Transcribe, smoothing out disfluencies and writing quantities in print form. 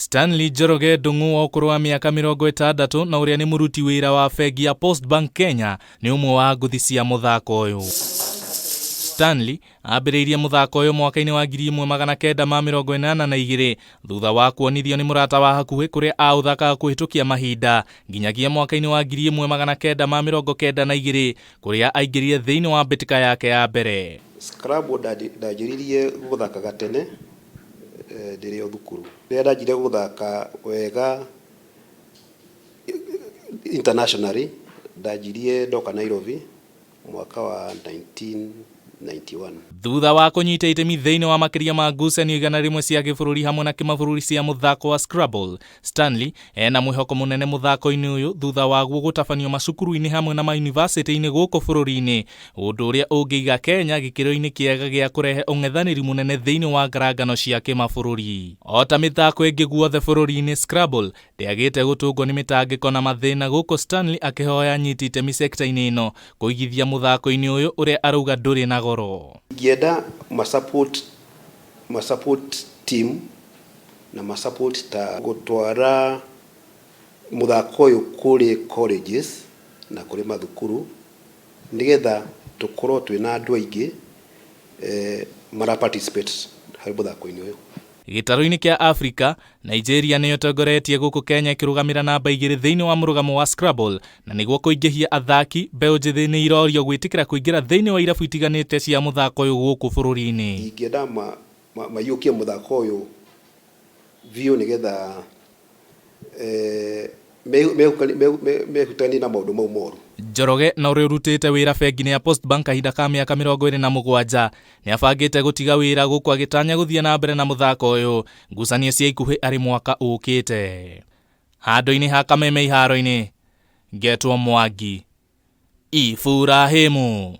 Stanley Njoroge Ndung'u wa ũkũrũ wa mĩaka 60 na ũrĩa nĩ mũruti wĩra wa bengi ya Post Bank Kenya nĩ ũmwe wa ngũthi cia mũthako ũyũ. Stanley ambĩrĩirie mũthako ũyũ mwaka-inĩ wa 1982 thutha wa kuonithio nĩ mũrata wa hakuhĩ kũrĩa aũthakaga kũhĩtũkia mahinda nginyagia mwaka-inĩ wa 1992 kũrĩa aingĩrire thĩinĩ wa mbĩtĩka yake ya mbere. Scrabble ndanjĩrĩirie gũthakaga tene ndĩrĩ o thukuru. Rĩrĩa ndanjire gũthaka wega internationally ndanjirie ndoka Nairobi mwaka wa 1991. Thutha wa kũnyita itemi thĩinĩ wa makĩria ma ngucanio 100 cia gĩbũrũri hamwe na kĩmabũrũri cia mũthako wa Scrabble, Stanley ena mwĩhoko mũnene mũthako-inĩ ũyũ thutha waguo gũtabanio macukuru-inĩ hamwe na mayunivasĩtĩ-inĩ gũkũ bũrũri-inĩ, ũndũ ũrĩa ũngĩiga Kenya gĩkĩro-inĩ kĩega gĩa kũrehe ũng'ethanĩri mũnene thĩinĩ wa ngarangano cia kĩmabũrũri. O ta mĩthako ĩngĩ guothe bũrũri-inĩ, Scrabble ndĩagĩte gũtũngwo nĩ mĩtangĩko na mathĩna, gũkũ Stanley akĩhoya nyiti itemi sekta-inĩ ĩno kũigithia mũthako-inĩ ũyũ ũrĩa arauga ndũrĩ na goro. Ngienda support team na support ta gũtwara mũthako ũyũ kũrĩ colleges na kũrĩ mathukuru nĩgetha tũkorwo twĩna andũ aingĩ mara participate harĩ mũthako-inĩ ũyũ. Gĩtarũ-inĩ kĩa Afrika, Nigeria nĩ ũtongoretie gũkũ Kenya ĩkĩrũgamĩra namba 2 thĩinĩ wa mũrũgamo wa Scrabble, na nĩguo kũingĩhia athaki, mbeũ njĩthĩ nĩ irorio gwĩtĩkĩra kũingĩra thĩinĩ wa irabu itiganĩte cia mũthako ũyũ gũkũ bũrũri-inĩ. Ingĩenda maiyũkie mũthako ũyũ biũ nĩgetha mehutanie na maũndũ mau moru. Njoroge na ũrĩa ũrutĩte wĩra bengi-inĩ ya Post Bank kahinda ka mĩaka 27 nĩ abangĩte gũtiga wĩra gũkũ agĩtanya gũthiĩ na mbere na mũthako ũyũ ngucanio cia ikuhĩ arĩ mwaka ũkĩte. Handũ-inĩ ha Kameme iharo-inĩ, Ngetwo Mwangi, Iburahĩmu.